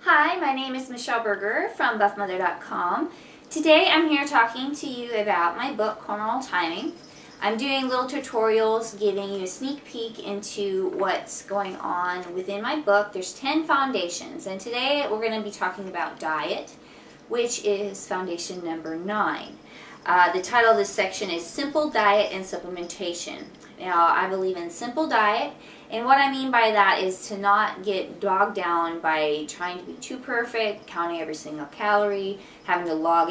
Hi, my name is Michelle Berger from buffmother.com. Today I'm here talking to you about my book, Hormonal Timing. I'm doing little tutorials giving you a sneak peek into what's going on within my book. There's 10 foundations, and today we're going to be talking about diet, which is foundation number 9. The title of this section is Simple Diet and Supplementation. Now, I believe in simple diet, and what I mean by that is to not get bogged down by trying to be too perfect, counting every single calorie, having to log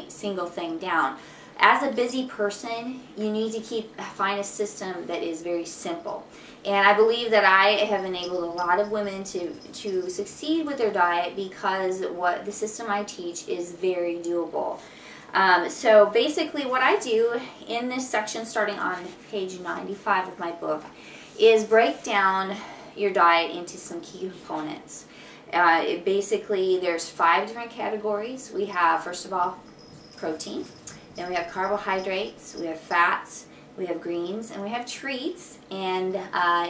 single thing down. As a busy person, you need to find a system that is very simple. And I believe that I have enabled a lot of women to succeed with their diet because the system I teach is very doable. So basically what I do in this section, starting on page 95 of my book, is break down your diet into some key components. Basically, there's 5 different categories. We have, first of all, protein. Then we have carbohydrates, we have fats, we have greens, and we have treats. And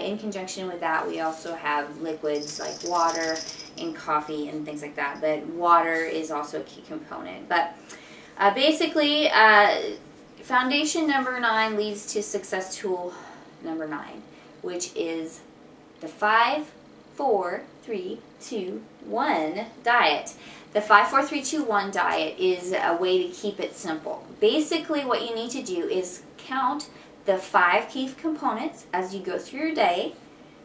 in conjunction with that, we also have liquids like water and coffee and things like that. But water is also a key component. But basically, foundation number 9 leads to success tool number 9, which is the 5, 4, 3, 2, 1 diet. The 5, 4, 3, 2, 1 diet is a way to keep it simple. Basically, what you need to do is count the 5 key components as you go through your day: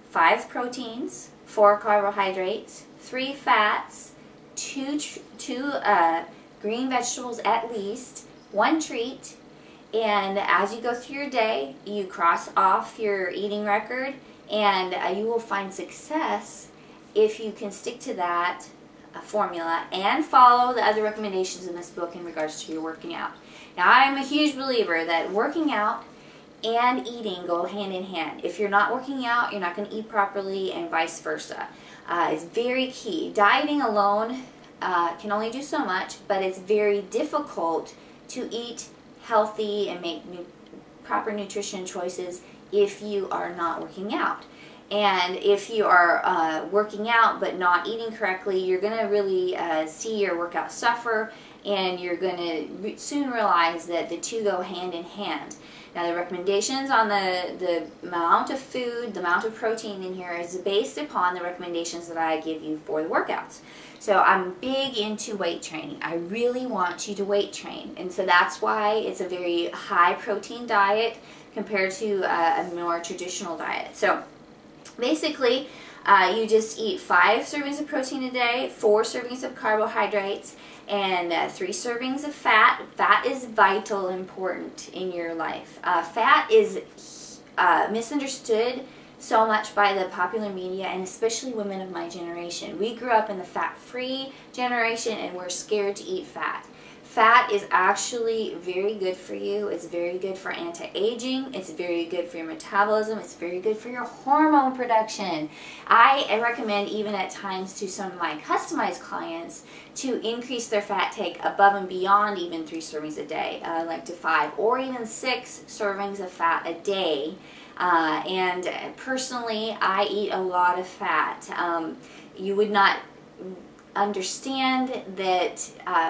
5 proteins, 4 carbohydrates, 3 fats, 2 green vegetables at least, 1 treat, and as you go through your day, you cross off your eating record, and you will find success if you can stick to that formula and follow the other recommendations in this book in regards to your working out. Now, I am a huge believer that working out and eating go hand in hand. If you're not working out, you're not going to eat properly, and vice versa. It's very key. Dieting alone can only do so much, but it's very difficult to eat healthy and make proper nutrition choices if you are not working out. And if you are working out but not eating correctly, you're going to really see your workout suffer, and you're going to soon realize that the two go hand in hand. Now, the recommendations on the amount of food, the amount of protein in here is based upon the recommendations that I give you for the workouts. So I'm big into weight training. I really want you to weight train, and so that's why it's a very high protein diet compared to a more traditional diet. So basically, you just eat 5 servings of protein a day, 4 servings of carbohydrates, and 3 servings of fat. Fat is vital important in your life. Fat is misunderstood so much by the popular media, and especially women of my generation. We grew up in the fat-free generation, and we're scared to eat fat. Fat is actually very good for you. It's very good for anti-aging. It's very good for your metabolism. It's very good for your hormone production. I recommend, even at times to some of my customized clients, to increase their fat take above and beyond even 3 servings a day, like to 5 or even 6 servings of fat a day. And personally, I eat a lot of fat. You would not understand that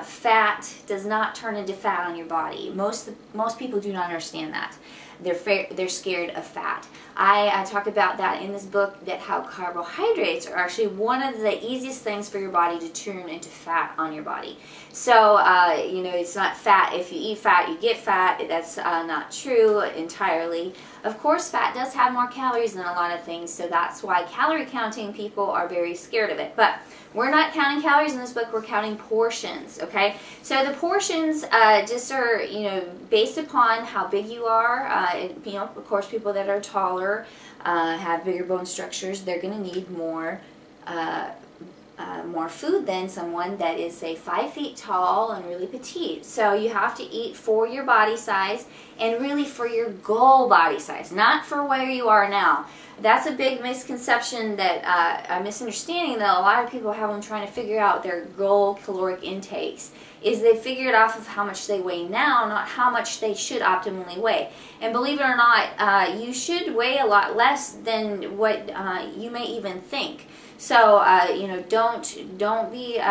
fat does not turn into fat on your body. Most people do not understand that. They're scared of fat. I talk about that in this book, that how carbohydrates are actually one of the easiest things for your body to turn into fat on your body. So, you know, it's not fat. If you eat fat, you get fat. That's not true entirely. Of course, fat does have more calories than a lot of things, so that's why calorie counting people are very scared of it. But we're not counting calories in this book, we're counting portions, okay? So the portions just are, you know, based upon how big you are. You know, of course, people that are taller, have bigger bone structures, they're going to need more food than someone that is, say, 5 feet tall and really petite. So you have to eat for your body size, and really for your goal body size, not for where you are now. That's a big misconception, that a misunderstanding that a lot of people have when trying to figure out their goal caloric intakes, is they figure it off of how much they weigh now, not how much they should optimally weigh. And believe it or not, you should weigh a lot less than what you may even think. So, you know, don't be,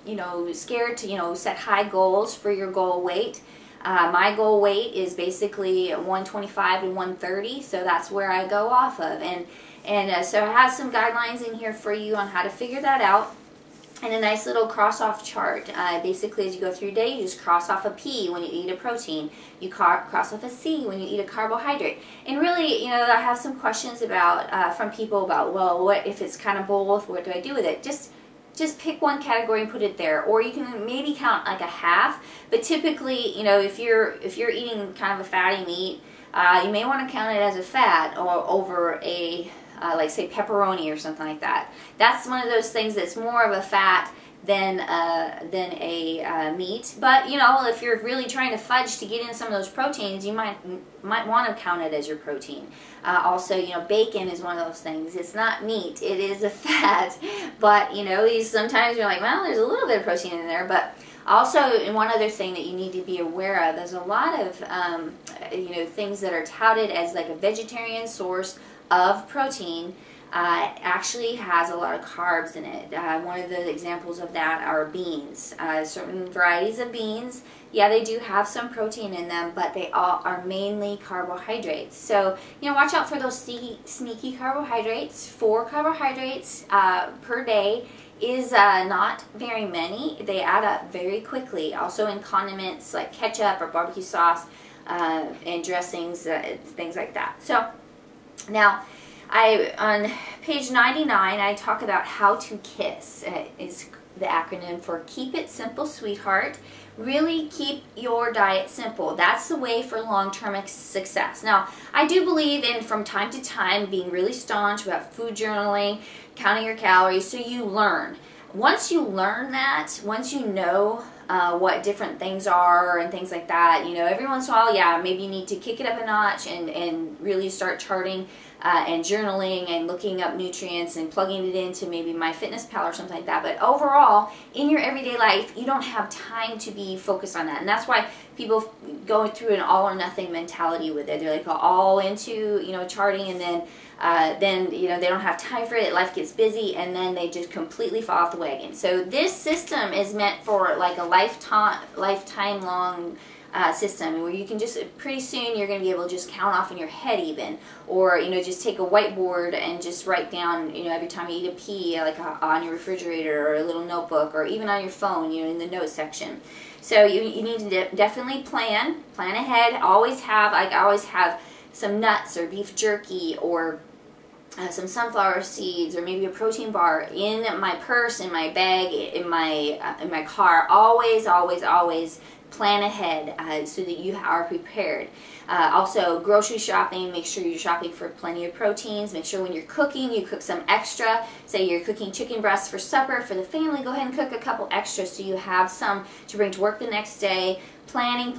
you know, scared to, you know, set high goals for your goal weight. My goal weight is basically 125 to 130, so that's where I go off of. And so I have some guidelines in here for you on how to figure that out. And a nice little cross-off chart. Basically, as you go through your day, you just cross off a P when you eat a protein. You cross off a C when you eat a carbohydrate. And really, you know, I have some questions about from people about, well, what if it's kind of both? What do I do with it? Just pick one category and put it there, or you can maybe count like a half. But typically, you know, if you're eating kind of a fatty meat, you may want to count it as a fat or over a like say pepperoni or something like that. That's one of those things that's more of a fat than a meat. But you know, if you're really trying to fudge to get in some of those proteins, you might want to count it as your protein. Also, you know, bacon is one of those things. It's not meat; it is a fat. But you know, sometimes you're like, well, there's a little bit of protein in there, but also, and one other thing that you need to be aware of, there's a lot of you know, things that are touted as like a vegetarian source of protein actually has a lot of carbs in it. One of the examples of that are beans. Certain varieties of beans, yeah, they do have some protein in them, but they all are mainly carbohydrates. So, you know, watch out for those sneaky carbohydrates. 4 carbohydrates per day is not very many. They add up very quickly. Also in condiments like ketchup or barbecue sauce and dressings, things like that. So now, on page 99, I talk about how to KISS. Is the acronym for Keep It Simple, Sweetheart. Really keep your diet simple. That's the way for long-term success. Now, I do believe in, from time to time, being really staunch about food journaling, counting your calories, so you learn. Once you learn that, once you know what different things are and things like that, you know, every once in a while, yeah, maybe you need to kick it up a notch and really start charting and journaling and looking up nutrients and plugging it into maybe MyFitnessPal or something like that. But overall, in your everyday life, you don't have time to be focused on that. And that's why people go through an all or nothing mentality with it. They're like all into, you know, charting, and then you know, they don't have time for it, life gets busy, and then they just completely fall off the wagon. So this system is meant for like a lifetime long system, where you can just, pretty soon you're going to be able to just count off in your head even, or you know, just take a whiteboard and just write down, you know, every time you eat a pea, like on your refrigerator or a little notebook, or even on your phone, you know, in the notes section. So you need to definitely plan ahead. I always have some nuts or beef jerky or some sunflower seeds or maybe a protein bar in my purse, in my bag, in my car. Always plan ahead so that you are prepared. Also, grocery shopping, make sure you're shopping for plenty of proteins. Make sure when you're cooking, you cook some extra. Say you're cooking chicken breasts for supper for the family, go ahead and cook a couple extra so you have some to bring to work the next day. Planning.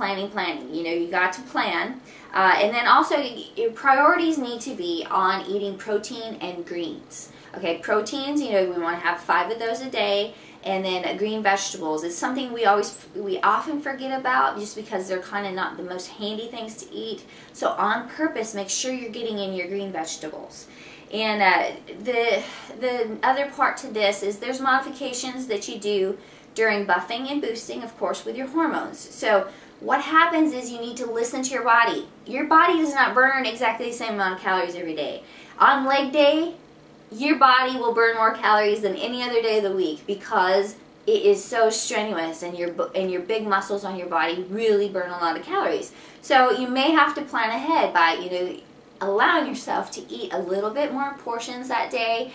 You know, you got to plan. And then also, your priorities need to be on eating protein and greens. Okay, proteins, you know, we want to have 5 of those a day. And then green vegetables is something we often forget about, just because they're kind of not the most handy things to eat. So on purpose, make sure you're getting in your green vegetables. And the other part to this is there's modifications that you do during buffing and boosting, of course, with your hormones. So what happens is you need to listen to your body. Your body does not burn exactly the same amount of calories every day. On leg day, your body will burn more calories than any other day of the week, because it is so strenuous, and your big muscles on your body really burn a lot of calories. So you may have to plan ahead by, you know, allowing yourself to eat a little bit more portions that day.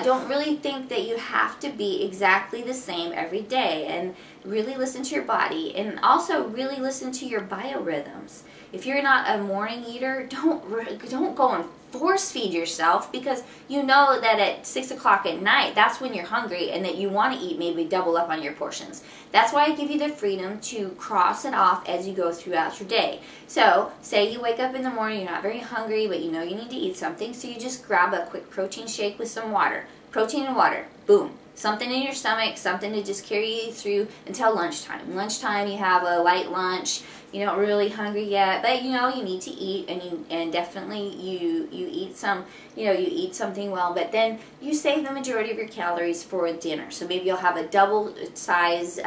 Don't really think that you have to be exactly the same every day, and really listen to your body, and also really listen to your biorhythms. If you're not a morning eater, don't go and force feed yourself, because you know that at 6 o'clock at night, that's when you're hungry and that you want to eat maybe double up on your portions. That's why I give you the freedom to cross it off as you go throughout your day. So say you wake up in the morning, you're not very hungry, but you know you need to eat something, so you just grab a quick protein shake with some water. Protein and water, boom. something in your stomach, something to just carry you through until lunchtime. Lunchtime, you have a light lunch. You're not really hungry yet, but you need to eat, and definitely you eat some, you eat something well, but then you save the majority of your calories for dinner. So maybe you'll have a double size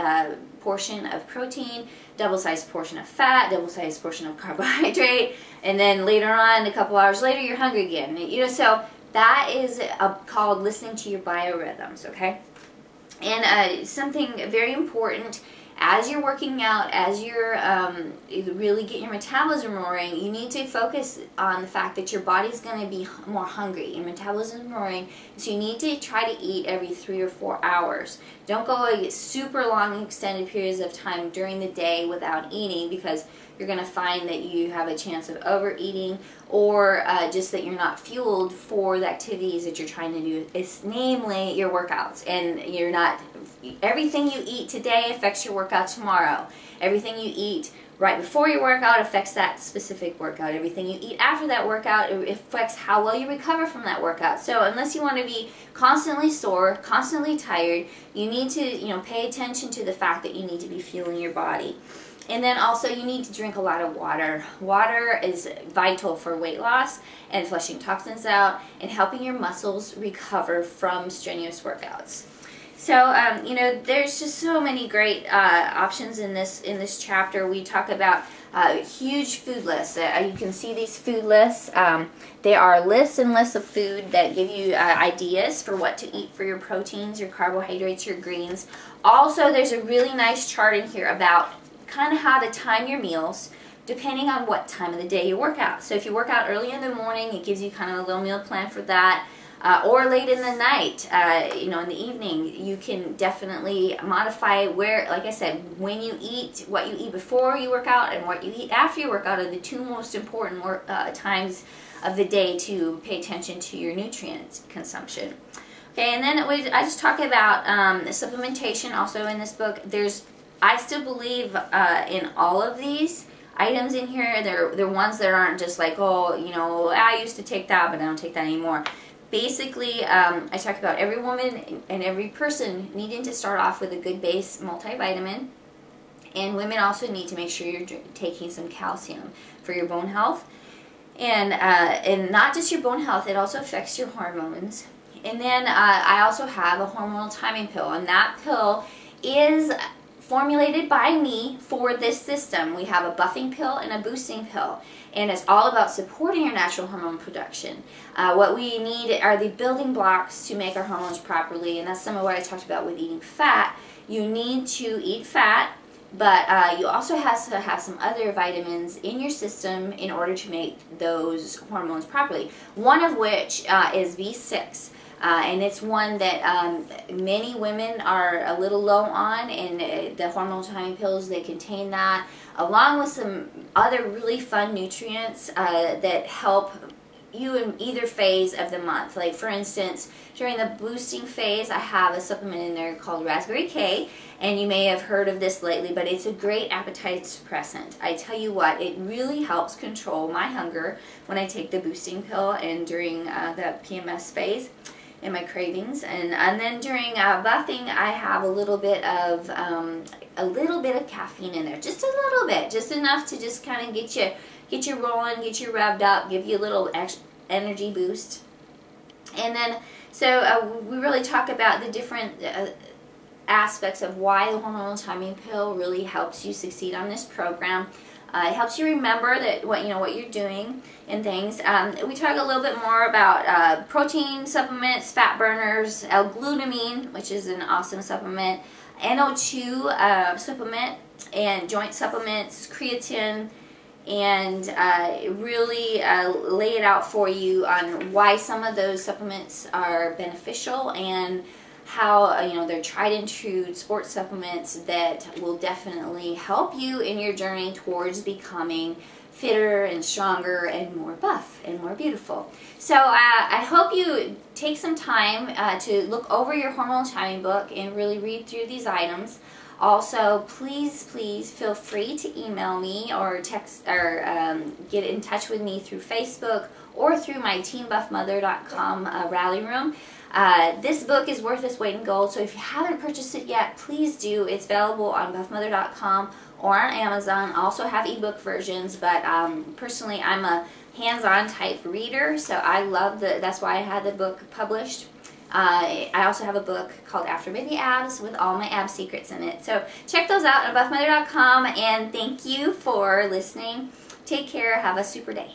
portion of protein, double sized portion of fat, double sized portion of carbohydrate, and then later on, a couple hours later, you're hungry again. So that is called listening to your biorhythms, okay? And something very important, as you're working out, as you're really getting your metabolism roaring, you need to focus on the fact that your body's going to be more hungry. Your metabolism is roaring, so you need to try to eat every 3 or 4 hours. Don't go super long extended periods of time during the day without eating, because you're going to find that you have a chance of overeating, or just that you're not fueled for the activities that you're trying to do. It's namely your workouts, and you're not. Everything you eat today affects your workout tomorrow. Everything you eat right before your workout affects that specific workout. Everything you eat after that workout affects how well you recover from that workout. So unless you want to be constantly sore, constantly tired, you need to pay attention to the fact that you need to be fueling your body. And then also you need to drink a lot of water. Water is vital for weight loss and flushing toxins out and helping your muscles recover from strenuous workouts. So, there's just so many great options in this chapter. We talk about huge food lists. You can see these food lists. They are lists and lists of food that give you ideas for what to eat for your proteins, your carbohydrates, your greens. Also, there's a really nice chart in here about kind of how to time your meals depending on what time of the day you work out. So if you work out early in the morning, it gives you kind of a little meal plan for that. Or late in the night, in the evening, you can definitely modify like I said, when you eat, what you eat before you work out and what you eat after you work out are the two most important times of the day to pay attention to your nutrient consumption. Okay, and then I just talk about supplementation also in this book. I still believe in all of these items in here. They're ones that aren't just like, I used to take that, but I don't take that anymore. Basically, I talk about every woman and every person needing to start off with a good base multivitamin. And women also need to make sure you're taking some calcium for your bone health. And not just your bone health, it also affects your hormones. And then I also have a hormonal timing pill. And that pill is formulated by me for this system. We have a buffing pill and a boosting pill, and it's all about supporting your natural hormone production. What we need are the building blocks to make our hormones properly, and that's some of what I talked about with eating fat. You need to eat fat, but you also have to have some other vitamins in your system in order to make those hormones properly, one of which is B6. And it's one that many women are a little low on, and the hormonal timing pills, they contain that, along with some other really fun nutrients that help you in either phase of the month. Like for instance, during the boosting phase, I have a supplement in there called Raspberry K, and you may have heard of this lately, but it's a great appetite suppressant. I tell you what, it really helps control my hunger when I take the boosting pill and during the PMS phase and my cravings. And then during buffing, I have a little bit of caffeine in there, just a little bit, just enough to just kind of get you rolling, get you revved up, give you a little energy boost. And then so we really talk about the different aspects of why the hormonal timing pill really helps you succeed on this program. It helps you remember that what you're doing and things. We talk a little bit more about protein supplements, fat burners, L-glutamine, which is an awesome supplement, NO2 supplement, and joint supplements, creatine, and really lay it out for you on why some of those supplements are beneficial and how they're tried and true sports supplements that will definitely help you in your journey towards becoming fitter and stronger and more buff and more beautiful. So I hope you take some time to look over your hormonal timing book and really read through these items. Also, please feel free to email me or text or get in touch with me through Facebook or through my teambuffmother.com rally room. This book is worth its weight in gold, so if you haven't purchased it yet, please do. It's available on buffmother.com or on Amazon. I also have ebook versions, but personally I'm a hands-on type reader, so I love that's why I had the book published. I also have a book called After Baby Abs with all my ab secrets in it. So check those out on buffmother.com, and thank you for listening. Take care. Have a super day.